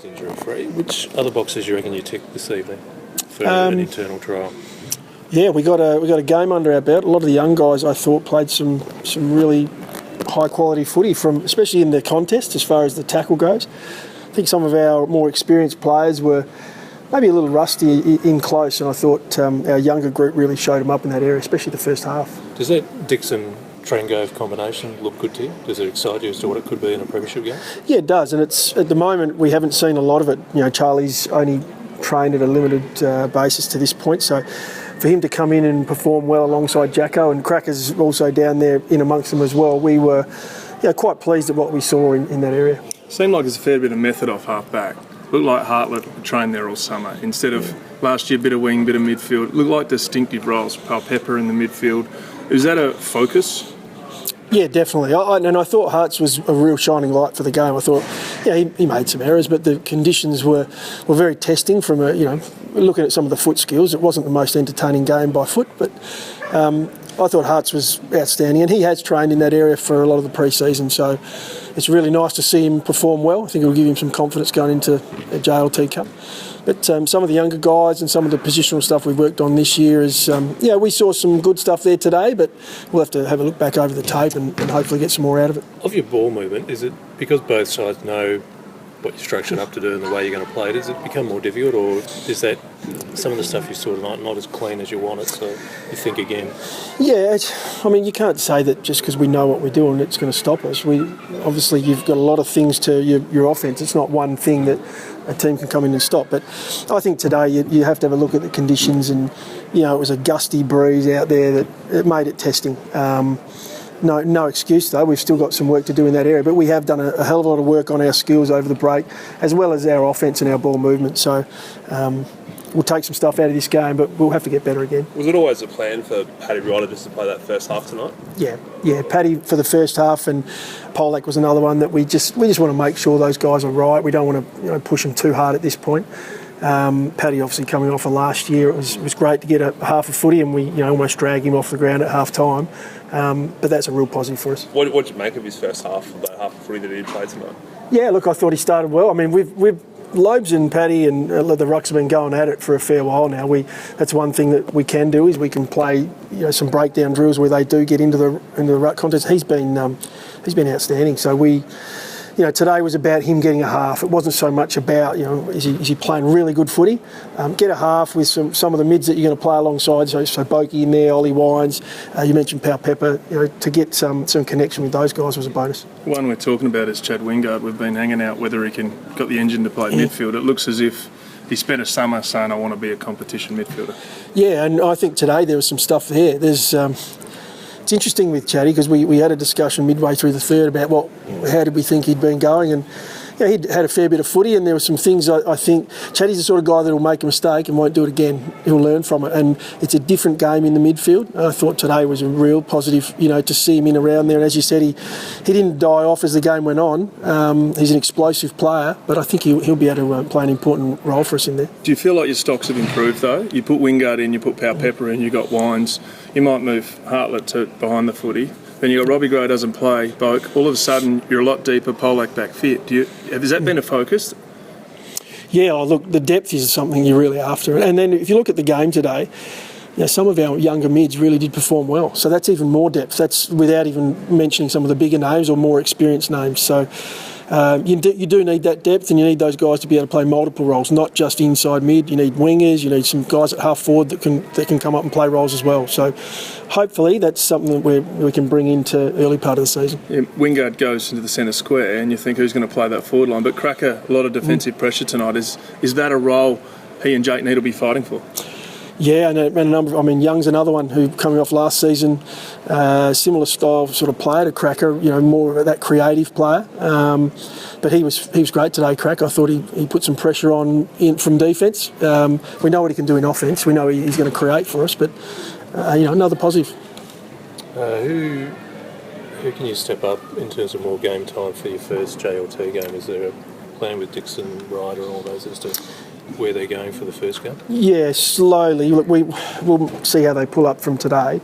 He's injury-free. Which other boxes do you reckon you tick this evening for an internal trial? Yeah, we got a game under our belt. A lot of the young guys, I thought, played some really high-quality footy, especially in the contest as far as the tackle goes. I think some of our more experienced players were maybe a little rusty in close, and I thought our younger group really showed them up in that area, especially the first half. Does that Dixon-Trengove combination look good to you? Does it excite you as to what it could be in a premiership game? Yeah, it does, and it's at the moment we haven't seen a lot of it. You know, Charlie's only trained at a limited basis to this point, so for him to come in and perform well alongside Jacko, and Cracker's also down there in amongst them as well, we were quite pleased at what we saw in that area. Seemed like there's a fair bit of method off half-back. Looked like Hartlett trained there all summer. Instead of last year, bit of wing, bit of midfield. Looked like distinctive roles. Pepper in the midfield. Is that a focus? Yeah, definitely. I thought Hartz was a real shining light for the game. I thought, he made some errors, but the conditions were very testing from looking at some of the foot skills. It wasn't the most entertaining game by foot, but I thought Hartz was outstanding, and he has trained in that area for a lot of the pre-season, so it's really nice to see him perform well. I think it'll give him some confidence going into a JLT Cup. But some of the younger guys and some of the positional stuff we've worked on this year is, we saw some good stuff there today, but we'll have to have a look back over the tape and hopefully get some more out of it. Of your ball movement, is it because both sides know what you're structured up to do and the way you're going to play, does it become more difficult, or is that some of the stuff you saw tonight not as clean as you want it, so you think again? Yeah, you can't say that just because we know what we're doing it's going to stop us. Obviously you've got a lot of things to your offence. It's not one thing that a team can come in and stop, but I think today you have to have a look at the conditions, and it was a gusty breeze out there that it made it testing. No excuse though, we've still got some work to do in that area, but we have done a hell of a lot of work on our skills over the break, as well as our offence and our ball movement, so we'll take some stuff out of this game, but we'll have to get better again. Was it always a plan for Paddy Ryder just to play that first half tonight? Yeah, Paddy for the first half, and Polak was another one that we just want to make sure those guys are right. We don't want to push them too hard at this point. Paddy obviously coming off of last year, it was great to get a half a footy, and we almost drag him off the ground at half time. But that's a real positive for us. What did you make of his first half, of that half a footy that he played tonight? Yeah, look, I thought he started well. I mean, we've Lobes and Paddy and the rucks have been going at it for a fair while now. That's one thing that we can do, is we can play some breakdown drills where they do get into the ruck contest. He's been outstanding. So today was about him getting a half. It wasn't so much about, is he playing really good footy? Get a half with some of the mids that you're going to play alongside. So Boki in there, Ollie Wines, you mentioned Pepper. To get some connection with those guys was a bonus. One we're talking about is Chad Wingard. We've been hanging out whether he got the engine to play midfield. It looks as if he spent a summer saying, I want to be a competition midfielder. Yeah, and I think today there was some stuff there. There's... It's interesting with Chatty because we had a discussion midway through the third about how did we think he'd been going, and he'd had a fair bit of footy, and there were some things I think Chatty's the sort of guy that'll make a mistake and won't do it again. He'll learn from it, and it's a different game in the midfield. I thought today was a real positive, to see him in around there, and as you said, he didn't die off as the game went on. He's an explosive player, but I think he'll be able to play an important role for us in there. Do you feel like your stocks have improved though? You put Wingard in, you put Pepper in, you got Wines. You might move Hartlett to behind the footy. Then you got Robbie Gray doesn't play. Boak. All of a sudden, you're a lot deeper. Polak back fit. Has that been a focus? Yeah. Look, the depth is something you're really after. And then if you look at the game today, some of our younger mids really did perform well. So that's even more depth. That's without even mentioning some of the bigger names or more experienced names. So you do need that depth, and you need those guys to be able to play multiple roles, not just inside mid. You need wingers, you need some guys at half forward that can come up and play roles as well. So hopefully that's something that we can bring into early part of the season. Yeah, Wingard goes into the centre square, and you think who's going to play that forward line? But Cracker, a lot of defensive pressure tonight. Is that a role he and Jake need to be fighting for? Yeah, and a number of, Young's another one who, coming off last season, similar style sort of player to Cracker, more of that creative player. But he was great today, Cracker. I thought he put some pressure on from defence. We know what he can do in offence. We know he's going to create for us, but, another positive. Who can you step up in terms of more game time for your first JLT game? Is there a plan with Dixon, Ryder and all those as to where they're going for the first game? Yeah, slowly. Look, we'll see how they pull up from today.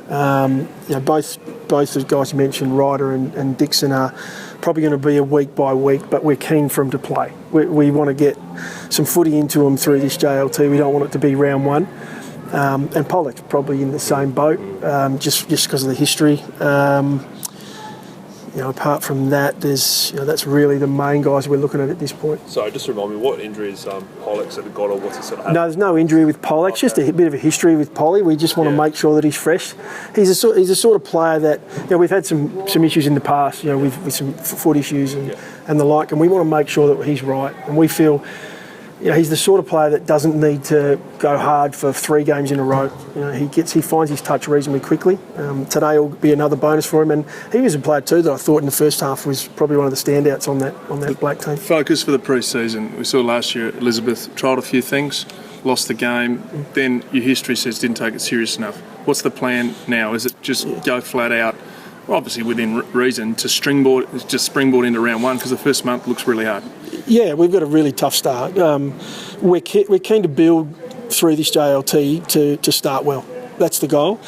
Both the guys you mentioned, Ryder and Dixon, are probably going to be a week by week, but we're keen for them to play. We want to get some footy into them through this JLT. We don't want it to be round one. And Pollock's probably in the same boat, just because of the history. Apart from that, that's really the main guys we're looking at this point. So just remind me, what injuries Pollock's got, or what's he sort of had? No, there's no injury with Pollock. It's just a bit of a history with Polly. We just want to make sure that he's fresh. He's a sort of player that we've had some issues in the past, with some foot issues and the like, and we want to make sure that he's right. And we feel. He's the sort of player that doesn't need to go hard for 3 games in a row. He finds his touch reasonably quickly. Today will be another bonus for him, and he was a player too that I thought in the first half was probably one of the standouts on that Black team. Focus for the pre-season. We saw last year Elizabeth trialled a few things, lost the game, then your history says didn't take it serious enough. What's the plan now? Is it just go flat out, obviously within reason, to springboard into round one, because the first month looks really hard? Yeah, we've got a really tough start. We're keen to build through this JLT to start well. That's the goal.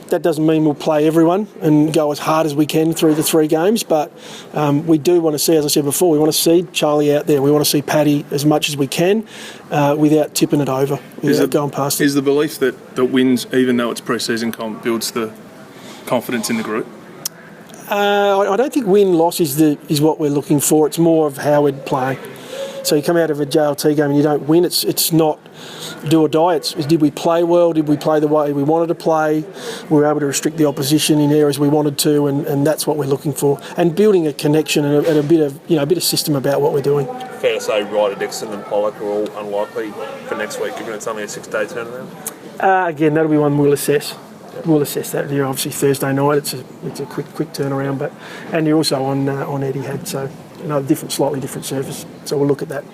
That doesn't mean we'll play everyone and go as hard as we can through the 3 games, but we do want to see, as I said before, we want to see Charlie out there. We want to see Paddy as much as we can without tipping it over, without going past it. Is the belief that wins, even though it's pre-season comp, builds the confidence in the group? I don't think win-loss is what we're looking for. It's more of how we'd play. So you come out of a JLT game and you don't win. It's not do or die. It's did we play well? Did we play the way we wanted to play? We were able to restrict the opposition in areas we wanted to, and that's what we're looking for. And building a connection and a bit of system about what we're doing. Fair to say Ryder, Dixon and Pollock are all unlikely for next week, given it's only a 6-day turnaround? Again, that'll be one we'll assess. We'll assess that. Obviously Thursday night. It's a quick turnaround, and you're also on Etihad, so slightly different surface. So we'll look at that.